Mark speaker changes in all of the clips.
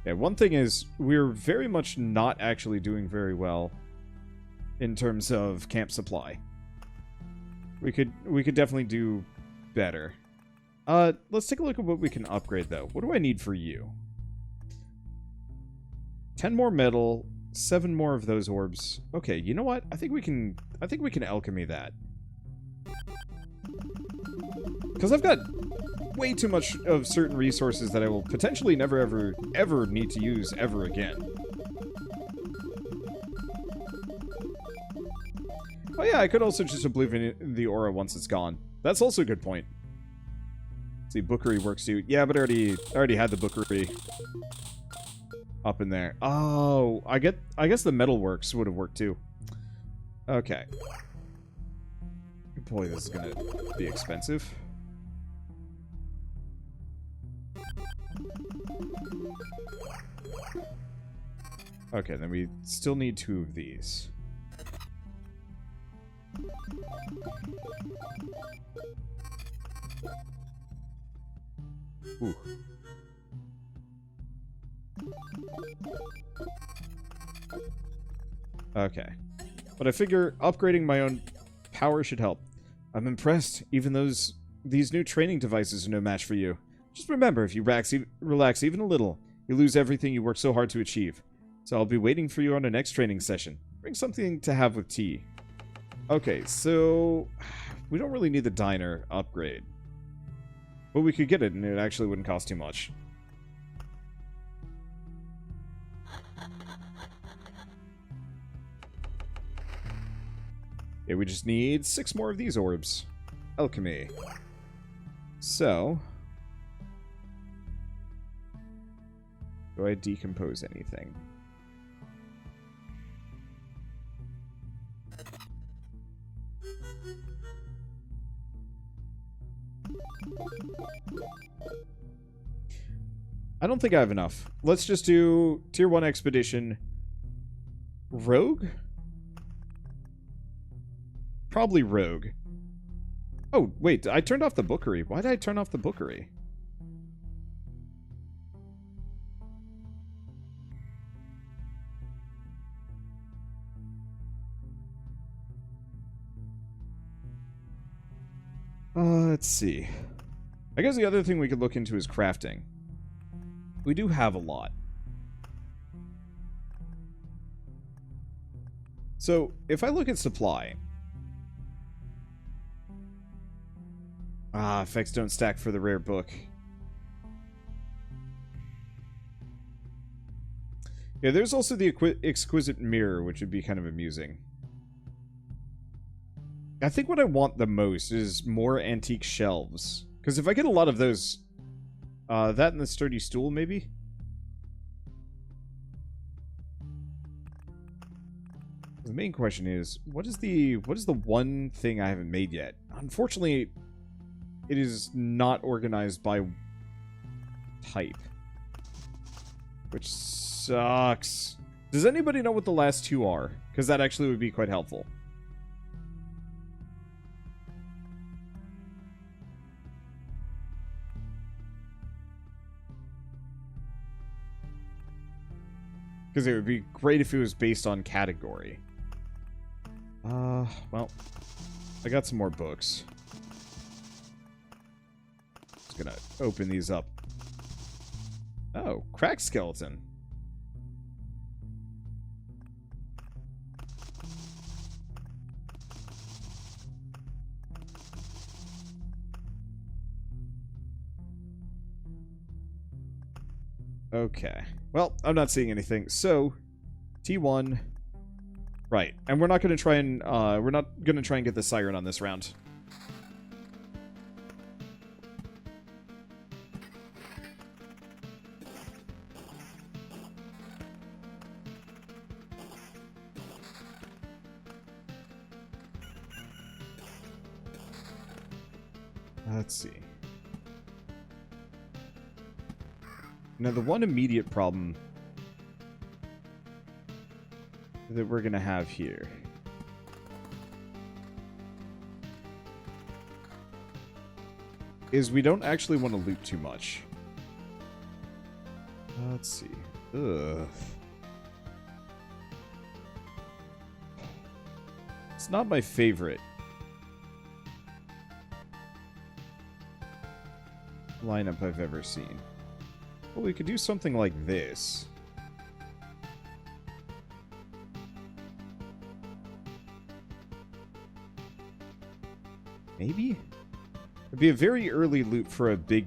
Speaker 1: Yeah, one thing is, we're very much not actually doing very well in terms of camp supply. We could definitely do better. Let's take a look at what we can upgrade, though. What do I need for you? 10 more metal, 7 more of those orbs. Okay, you know what? I think we can alchemy that. Because I've got way too much of certain resources that I will potentially never ever need to use ever again. Oh yeah, I could also just oblivion the aura once it's gone. That's also a good point. Let's see, bookery works too. Yeah, but I already had the bookery up in there. Oh, I guess the metalworks would have worked too. Okay. Boy, this is gonna be expensive. Okay, then we still need 2 of these. Ooh. Okay. But I figure upgrading my own power should help. I'm impressed. Even these new training devices are no match for you. Just remember, if you relax even a little, you lose everything you worked so hard to achieve. So I'll be waiting for you on the next training session. Bring something to have with tea. Okay, so we don't really need the diner upgrade. But we could get it, and it actually wouldn't cost too much. Yeah, we just need 6 more of these orbs. Alchemy. So, do I decompose anything? I don't think I have enough. Let's just do Tier 1 Expedition. Rogue? Probably Rogue. Oh, wait, I turned off the bookery. Why did I turn off the bookery? Let's see. I guess the other thing we could look into is crafting. We do have a lot. So, if I look at supply... effects don't stack for the rare book. Yeah, there's also the exquisite mirror, which would be kind of amusing. I think what I want the most is more antique shelves. Because if I get a lot of those... that and the sturdy stool, maybe? The main question is, what is the one thing I haven't made yet? Unfortunately, it is not organized by type. Which sucks. Does anybody know what the last 2 are? Because that actually would be quite helpful. Because it would be great if it was based on category. Well, I got some more books. Just gonna open these up. Oh, cracked skeleton. Okay. Well, I'm not seeing anything. So, T1. Right. And we're not going to try and get the siren on this round. Let's see. Now, the one immediate problem that we're going to have here is we don't actually want to loot too much. Let's see. Ugh. It's not my favorite lineup I've ever seen. Well, we could do something like this. Maybe? It'd be a very early loot for a big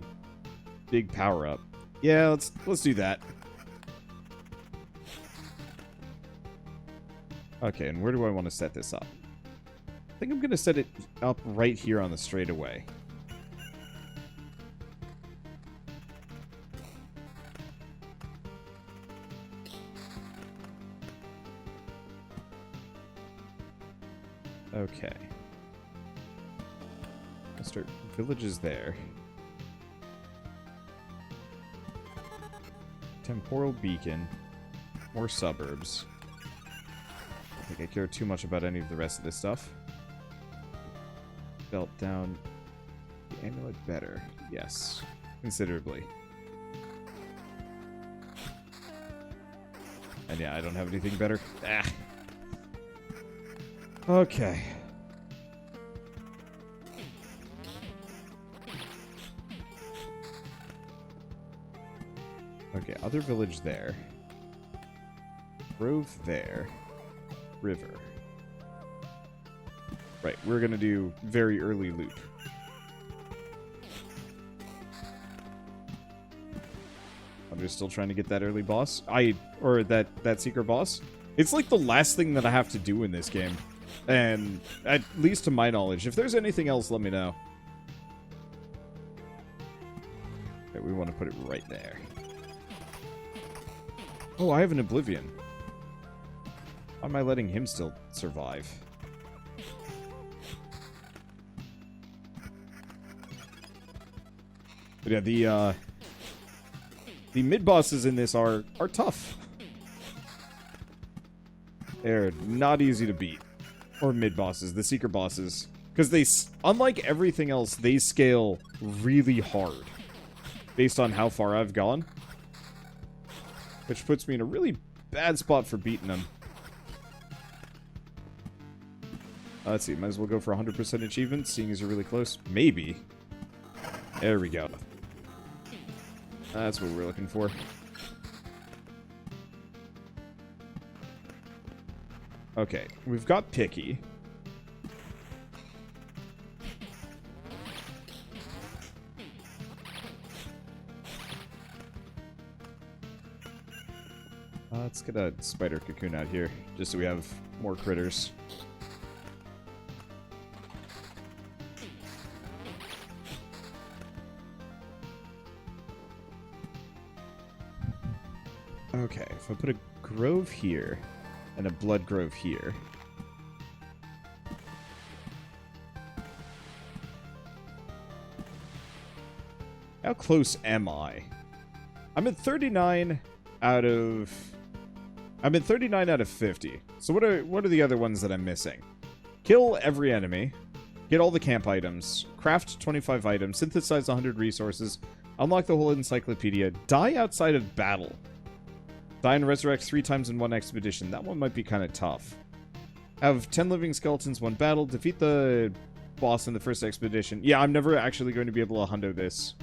Speaker 1: power-up. Yeah, let's do that. Okay, and where do I want to set this up? I think I'm going to set it up right here on the straightaway. Okay. Let's start villages there. Temporal beacon. More suburbs. I don't think I care too much about any of the rest of this stuff. Belt down. The amulet better. Yes. Considerably. And yeah, I don't have anything better. Ah. Okay. Okay, other village there. Grove there. River. Right, we're gonna do very early loot. I'm just still trying to get that early boss. Or that secret boss. It's like the last thing that I have to do in this game. And, at least to my knowledge, if there's anything else, let me know. Okay, we want to put it right there. Oh, I have an Oblivion. Why am I letting him still survive? But yeah, the mid-bosses in this are tough. They're not easy to beat. Or mid-bosses, the secret bosses. Because they, unlike everything else, they scale really hard. Based on how far I've gone. Which puts me in a really bad spot for beating them. Let's see, might as well go for 100% achievements, seeing as you're really close. Maybe. There we go. That's what we're looking for. Okay, we've got Picky. Let's get a spider cocoon out here, just so we have more critters. Okay, if I put a grove here, and a blood grove here. How close am I? I'm at 39 out of... I'm at 39 out of 50. So what are the other ones that I'm missing? Kill every enemy. Get all the camp items. Craft 25 items. Synthesize 100 resources. Unlock the whole encyclopedia. Die outside of battle. Die and resurrect 3 times in one expedition. That one might be kind of tough. Have 10 living skeletons, 1 battle. Defeat the boss in the first expedition. Yeah, I'm never actually going to be able to hundo this.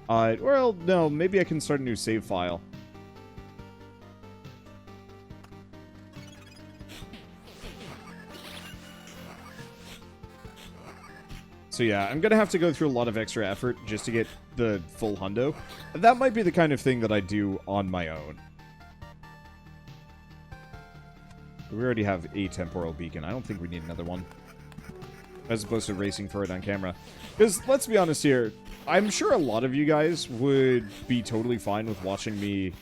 Speaker 1: Well, no, maybe I can start a new save file. So yeah, I'm going to have to go through a lot of extra effort just to get the full hundo. That might be the kind of thing that I do on my own. We already have a temporal beacon. I don't think we need another one. As opposed to racing for it on camera. Because, let's be honest here, I'm sure a lot of you guys would be totally fine with watching me,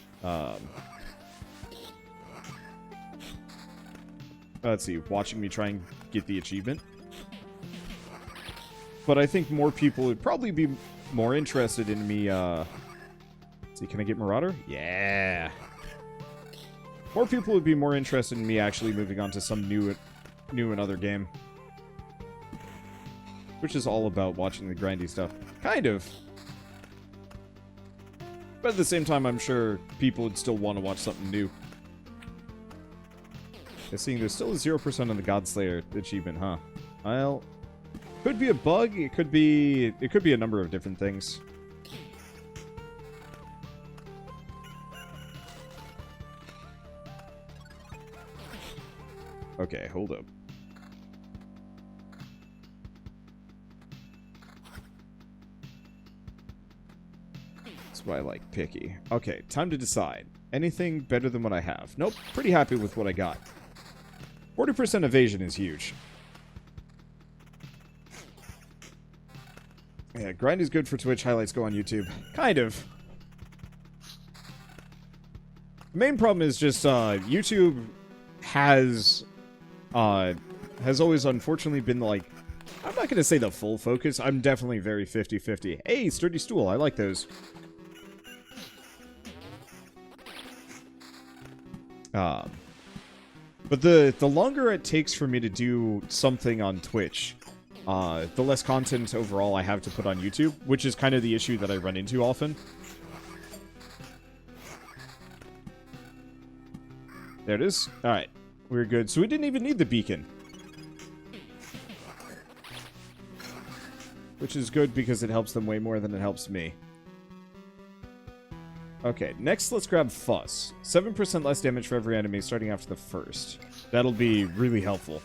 Speaker 1: let's see, watching me try and get the achievement. But I think more people would probably be more interested in me, let's see, can I get Marauder? Yeah! More people would be more interested in me actually moving on to some new and other game. Which is all about watching the grindy stuff. Kind of. But at the same time, I'm sure people would still want to watch something new. Seeing there's still a 0% on the Godslayer achievement, huh? Well, could be a bug. It could be a number of different things. Okay, hold up. That's why I like picky. Okay, time to decide. Anything better than what I have? Nope, pretty happy with what I got. 40% evasion is huge. Yeah, grind is good for Twitch, highlights go on YouTube. Kind of. The main problem is just, YouTube has always unfortunately been, like, I'm not going to say the full focus. I'm definitely very 50-50. Hey, sturdy stool. I like those. But the longer it takes for me to do something on Twitch, the less content overall I have to put on YouTube, which is kind of the issue that I run into often. There it is. Alright. We're good. So we didn't even need the beacon. Which is good because it helps them way more than it helps me. Okay, next let's grab Fuss. 7% less damage for every enemy starting after the first. That'll be really helpful.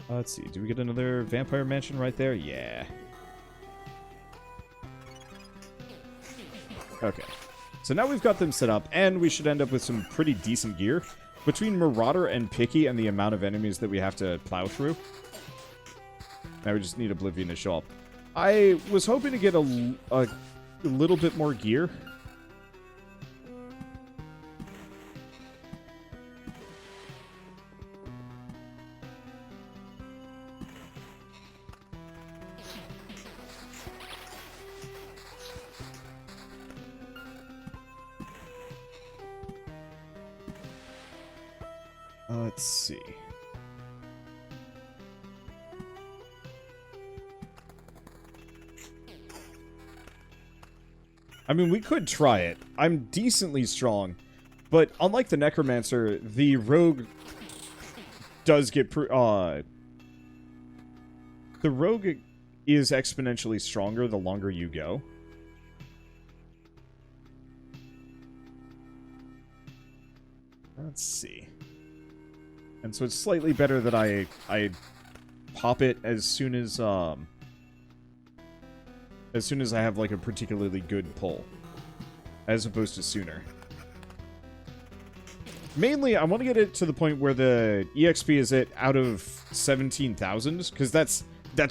Speaker 1: Let's see, do we get another vampire mansion right there? Yeah. Okay, so now we've got them set up, and we should end up with some pretty decent gear. Between Marauder and Picky and the amount of enemies that we have to plow through. Now we just need Oblivion to show up. I was hoping to get a little bit more gear. Let's see. I mean, we could try it. I'm decently strong. But unlike the Necromancer, the Rogue does get... the Rogue is exponentially stronger the longer you go. Let's see. And so it's slightly better that I pop it as soon as I have, like, a particularly good pull. As opposed to sooner. Mainly, I want to get it to the point where the EXP is out of 17,000, because that's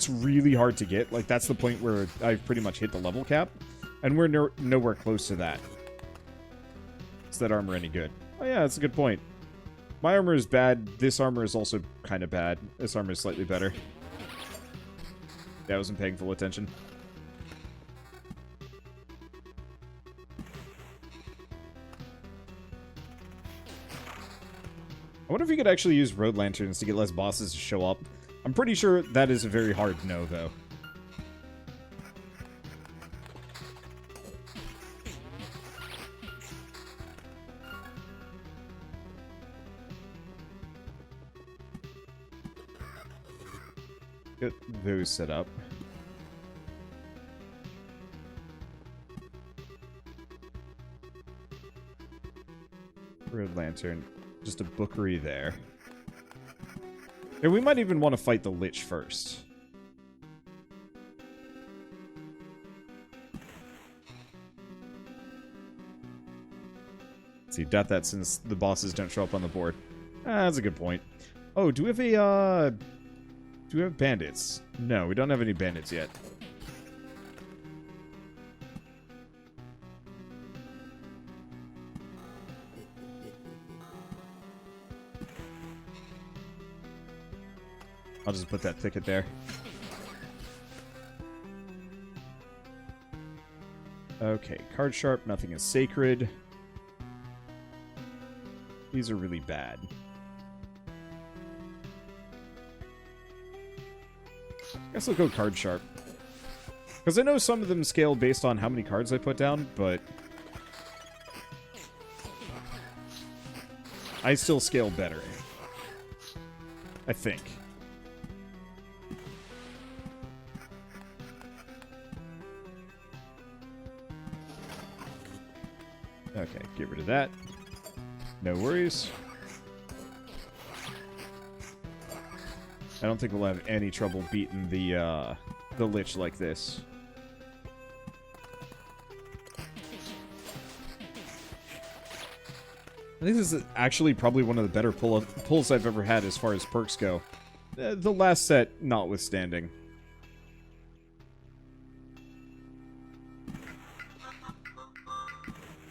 Speaker 1: really hard to get. Like, that's the point where I've pretty much hit the level cap. And we're nowhere close to that. Is that armor any good? Oh yeah, that's a good point. My armor is bad. This armor is also kind of bad. This armor is slightly better. Yeah, I wasn't paying full attention. I wonder if you could actually use road lanterns to get less bosses to show up. I'm pretty sure that is a very hard no, though. Get those set up. Red Lantern. Just a bookery there. And we might even want to fight the Lich first. Let's see, death that since the bosses don't show up on the board. That's a good point. Oh, do we have a, do we have bandits? No, we don't have any bandits yet. I'll just put that ticket there. Okay, card sharp, nothing is sacred. These are really bad. Guess I'll go card sharp. Because I know some of them scale based on how many cards I put down, but I still scale better. I think. Okay, get rid of that. No worries. I don't think we'll have any trouble beating the Lich like this. I think this is actually probably one of the better pulls I've ever had as far as perks go. The last set notwithstanding.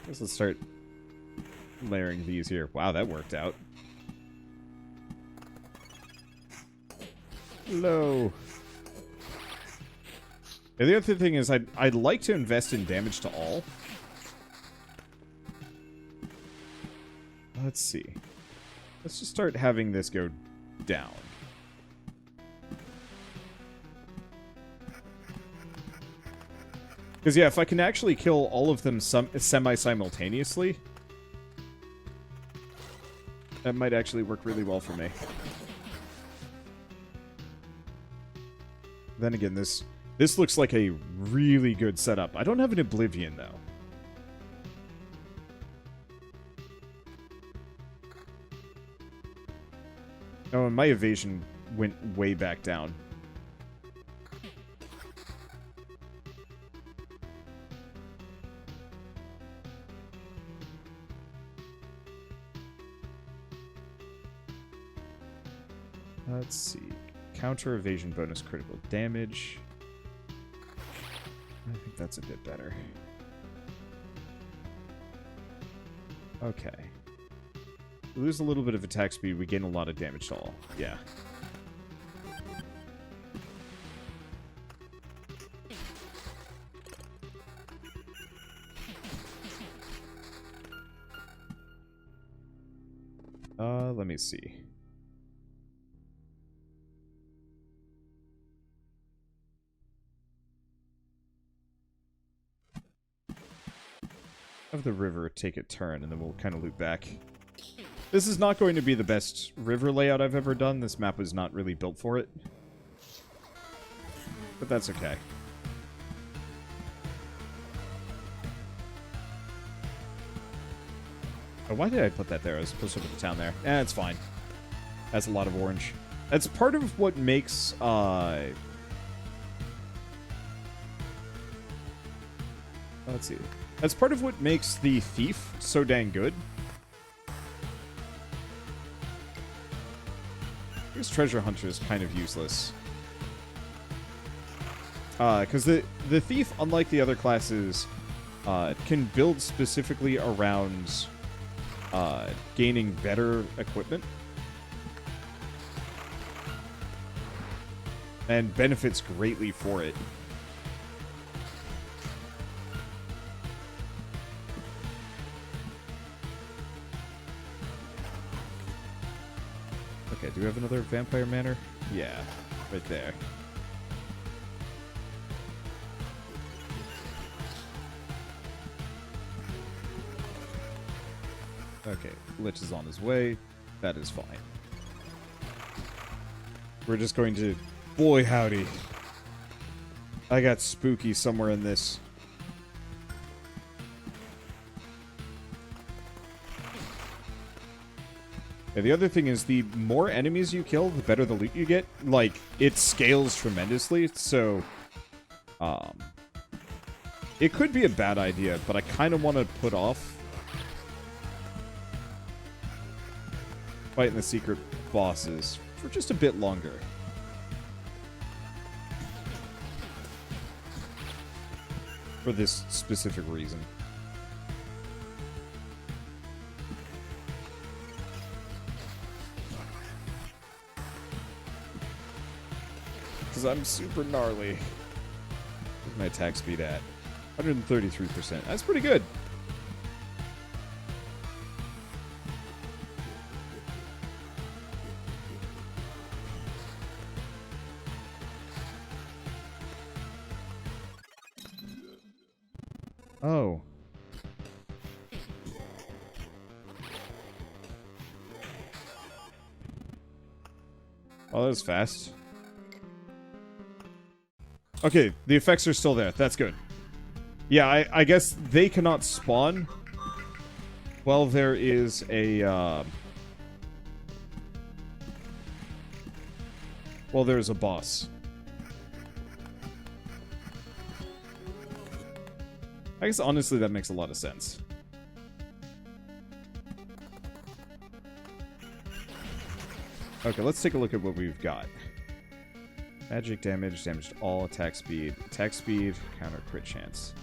Speaker 1: Let's start layering these here. Wow, that worked out. Hello. And the other thing is I'd like to invest in damage to all. Let's see. Let's just start having this go down. Because, yeah, if I can actually kill all of them semi-simultaneously, that might actually work really well for me. Then again, this looks like a really good setup. I don't have an Oblivion, though. Oh, and my evasion went way back down. Let's see. Counter evasion bonus critical damage. I think that's a bit better. Okay. We lose a little bit of attack speed, we gain a lot of damage to all. Yeah. Let me see. Have the river take a turn, and then we'll kind of loop back. This is not going to be the best river layout I've ever done. This map was not really built for it. But that's okay. Oh, why did I put that there? I was supposed to put the town there. Eh, it's fine. That's a lot of orange. That's part of what makes, let's see. That's part of what makes the Thief so dang good. This Treasure Hunter is kind of useless. Because the Thief, unlike the other classes, can build specifically around gaining better equipment. And benefits greatly for it. Okay, do we have another Vampire Manor? Yeah, right there. Okay, Lich is on his way. That is fine. We're just going to... Boy, howdy. I got spooky somewhere in this. Yeah, the other thing is, the more enemies you kill, the better the loot you get. Like, it scales tremendously, so... it could be a bad idea, but I kind of want to put off fighting the secret bosses for just a bit longer. For this specific reason. Because I'm super gnarly. Where's my attack speed at? 133%. That's pretty good. Oh. Oh, that was fast. Okay, the effects are still there. That's good. Yeah, I guess they cannot spawn while there is a, well, there's a boss. I guess, honestly, that makes a lot of sense. Okay, let's take a look at what we've got. Magic damage, damage to all, attack speed, counter crit chance.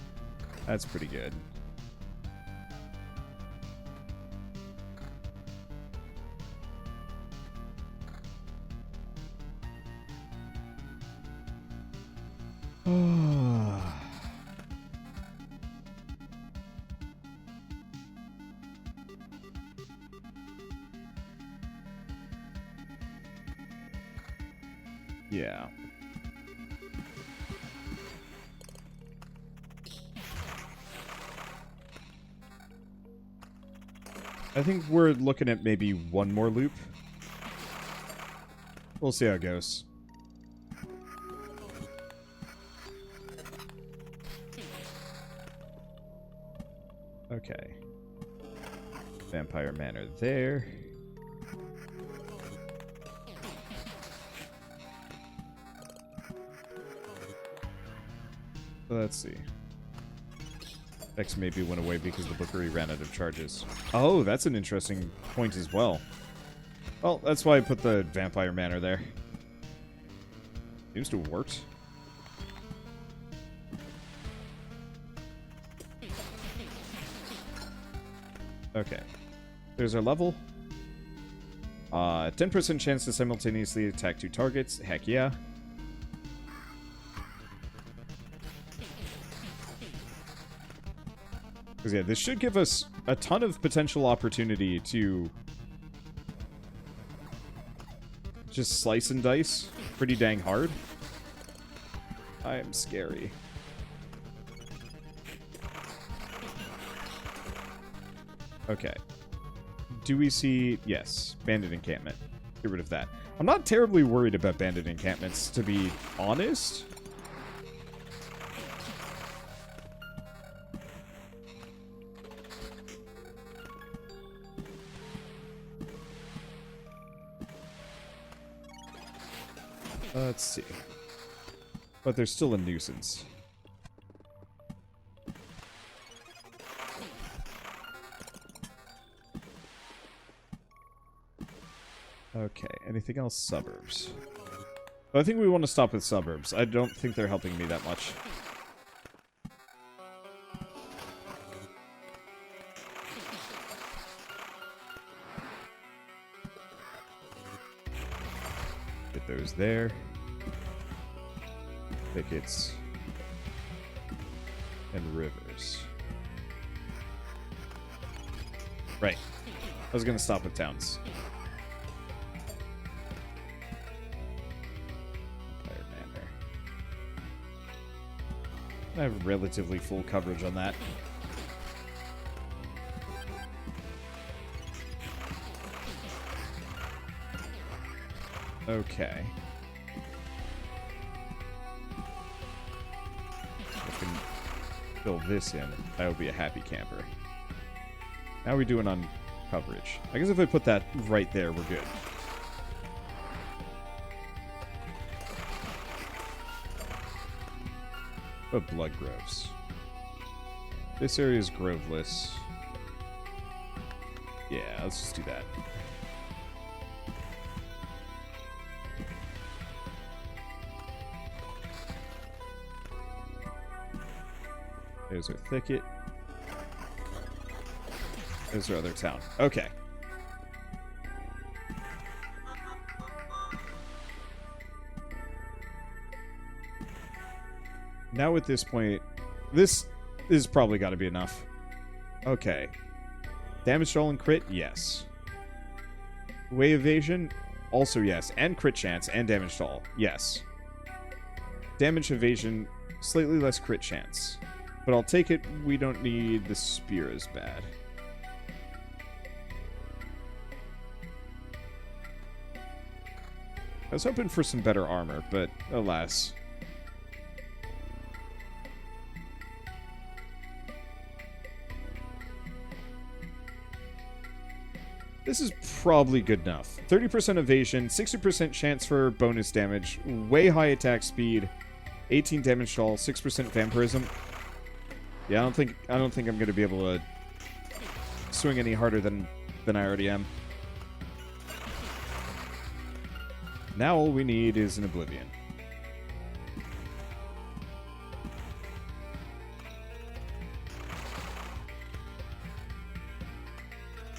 Speaker 1: That's pretty good. Yeah. I think we're looking at maybe one more loop. We'll see how it goes. Okay. Vampire Manor there. Let's see. X maybe went away because the bookery ran out of charges. Oh, that's an interesting point as well. Well, that's why I put the Vampire Manor there. Seems to have worked. Okay. There's our level. 10% chance to simultaneously attack 2 targets. Heck yeah. Because, yeah, this should give us a ton of potential opportunity to just slice and dice pretty dang hard. I am scary. Okay. Do we see... Yes. Bandit encampment. Get rid of that. I'm not terribly worried about bandit encampments, to be honest. Let's see. But there's still a nuisance. Okay, anything else? Suburbs. I think we want to stop with suburbs. I don't think they're helping me that much. Get those there. Thickets. And rivers. Right. I was gonna stop with towns. I have relatively full coverage on that. Okay. I can fill this in. I will be a happy camper. How are we doing on coverage? I guess if I put that right there, we're good. But blood groves. This area is groveless. Yeah, let's just do that. There's our thicket. There's our other town. Okay. Now at this point, this is probably got to be enough. Okay. Damage to all and crit? Yes. Way evasion? Also yes. And crit chance and damage to all? Yes. Damage evasion, slightly less crit chance. But I'll take it we don't need the spear as bad. I was hoping for some better armor, but alas. This is probably good enough. 30% evasion, 60% chance for bonus damage, way high attack speed, 18 damage to all, 6% vampirism. Yeah, I don't think I'm gonna be able to swing any harder than I already am. Now all we need is an Oblivion.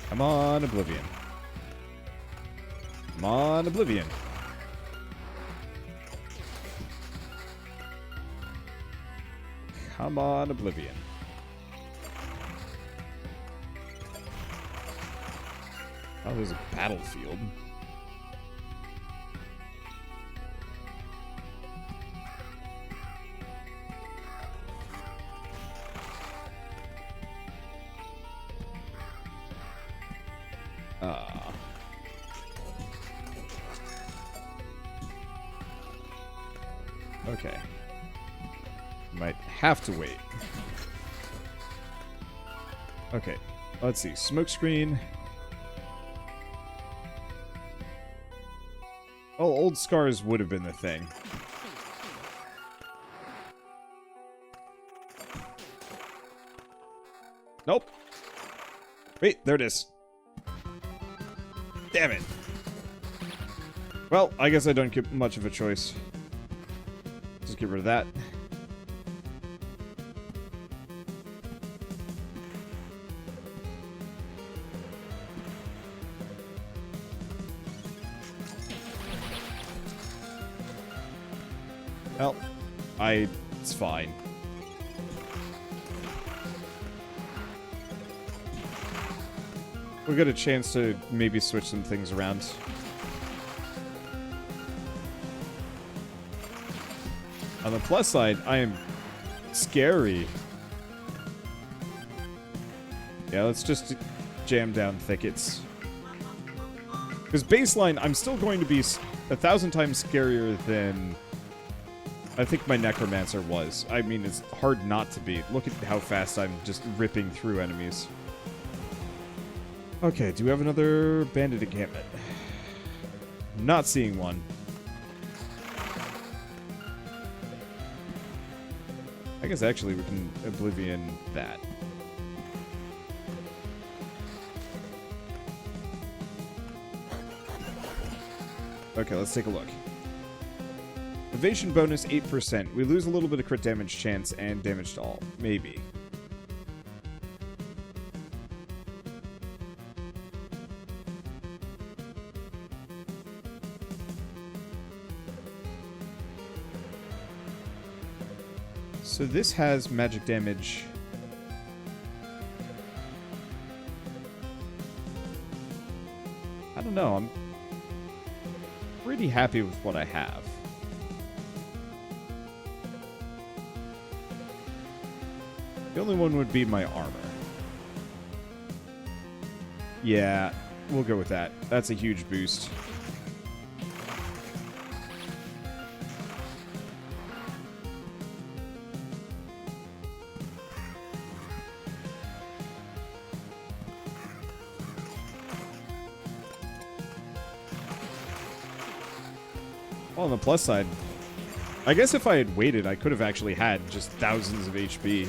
Speaker 1: Come on, Oblivion. Come on, Oblivion. Come on, Oblivion. Oh, there's a battlefield. Okay. Might have to wait. Okay. Let's see. Smokescreen. Oh, old scars would have been the thing. Nope. Wait, there it is. Damn it. Well, I guess I don't get much of a choice. Just get rid of that. Well, it's fine. We'll get a chance to maybe switch some things around. On the plus side, I am scary. Yeah, let's just jam down thickets. Because baseline, I'm still going to be 1,000 times scarier than I think my Necromancer was. I mean, it's hard not to be. Look at how fast I'm just ripping through enemies. Okay, do we have another bandit encampment? Not seeing one. I guess actually we can Oblivion that. Okay, let's take a look. Evasion bonus 8%. We lose a little bit of crit damage chance and damage to all. Maybe. So this has magic damage. I don't know. I'm pretty happy with what I have. The only one would be my armor. Yeah, we'll go with that. That's a huge boost. Well, on the plus side, I guess if I had waited, I could have actually had just thousands of HP.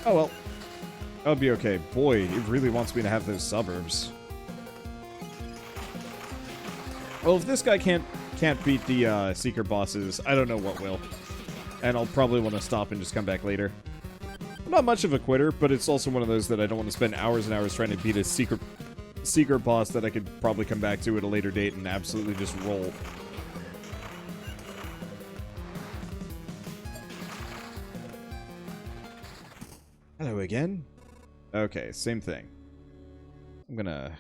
Speaker 1: Oh well. That'll be okay. Boy, it really wants me to have those suburbs. Well, if this guy can't beat the Seeker bosses, I don't know what will. And I'll probably want to stop and just come back later. I'm not much of a quitter, but it's also one of those that I don't want to spend hours and hours trying to beat a Seeker boss that I could probably come back to at a later date and absolutely just roll. Hello again. Okay, same thing. I'm gonna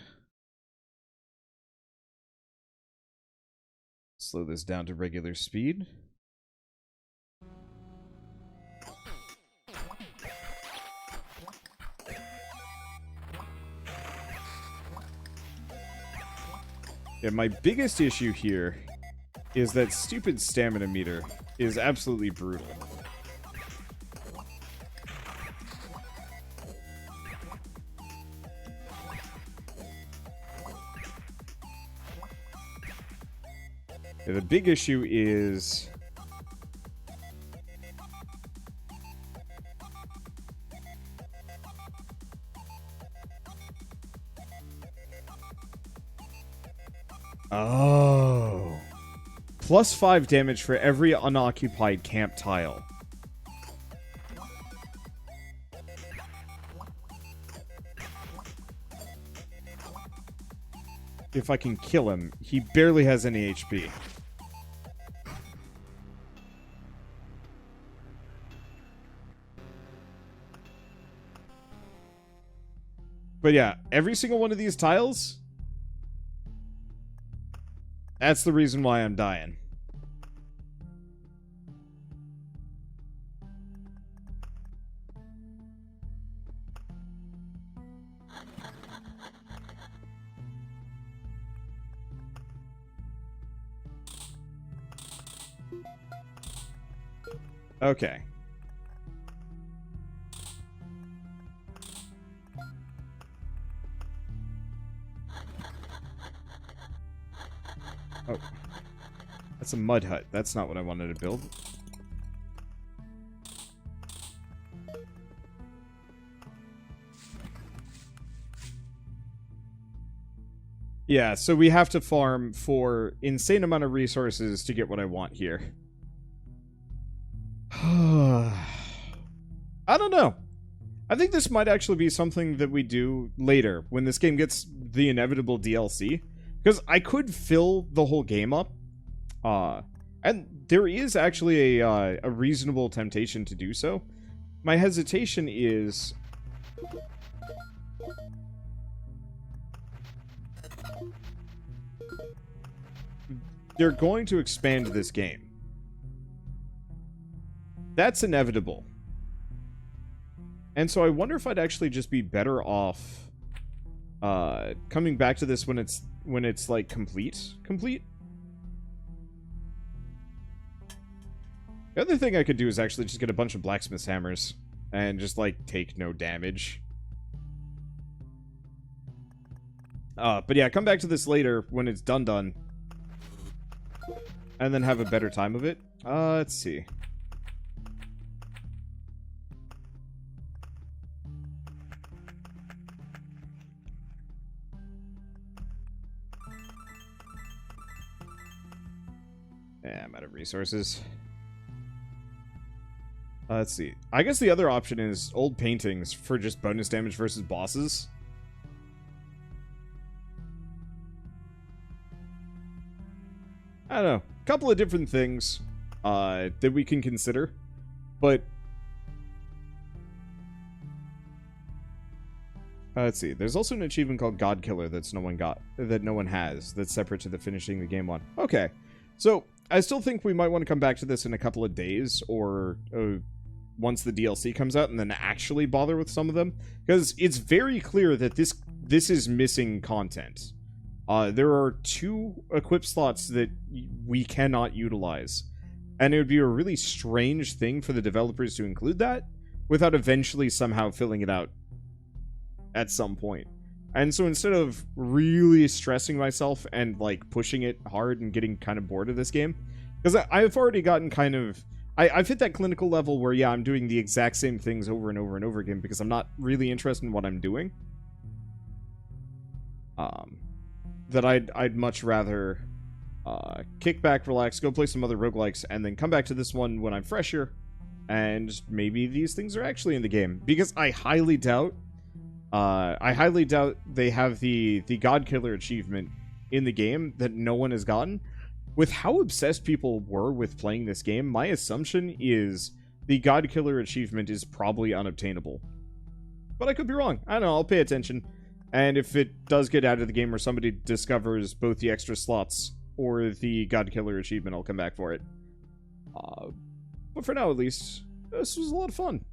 Speaker 1: slow this down to regular speed. Yeah, my biggest issue here is that stupid stamina meter is absolutely brutal. Yeah, the big issue is... Oh. Plus 5 damage for every unoccupied camp tile. If I can kill him, he barely has any HP. But yeah, every single one of these tiles... That's the reason why I'm dying. Okay. Oh. That's a mud hut. That's not what I wanted to build. Yeah, so we have to farm for insane amount of resources to get what I want here. I don't know. I think this might actually be something that we do later when this game gets the inevitable DLC. Because I could fill the whole game up. And there is actually a reasonable temptation to do so. My hesitation is... They're going to expand this game. That's inevitable. And so I wonder if I'd actually just be better off coming back to this when it's like complete. The other thing I could do is actually just get a bunch of blacksmith's hammers and just like take no damage. But yeah, come back to this later when it's done. And then have a better time of it. Let's see. Yeah, I'm out of resources. Let's see. I guess the other option is old paintings for just bonus damage versus bosses. I don't know. A couple of different things that we can consider. But let's see. There's also an achievement called God Killer that no one has. That's separate to the finishing the game one. Okay. So I still think we might want to come back to this in a couple of days or once the DLC comes out and then actually bother with some of them. Because it's very clear that this is missing content. There are 2 equip slots that we cannot utilize. And it would be a really strange thing for the developers to include that without eventually somehow filling it out at some point. And so instead of really stressing myself and like pushing it hard and getting kind of bored of this game, because I've already gotten kind of... I've hit that clinical level where, yeah, I'm doing the exact same things over and over and over again because I'm not really interested in what I'm doing. That I'd much rather kick back, relax, go play some other roguelikes, and then come back to this one when I'm fresher, and maybe these things are actually in the game. Because I highly doubt they have the God Killer achievement in the game that no one has gotten. With how obsessed people were with playing this game, my assumption is the God Killer achievement is probably unobtainable. But I could be wrong. I don't know, I'll pay attention. And if it does get out of the game or somebody discovers both the extra slots or the God Killer achievement, I'll come back for it. But for now, at least, this was a lot of fun.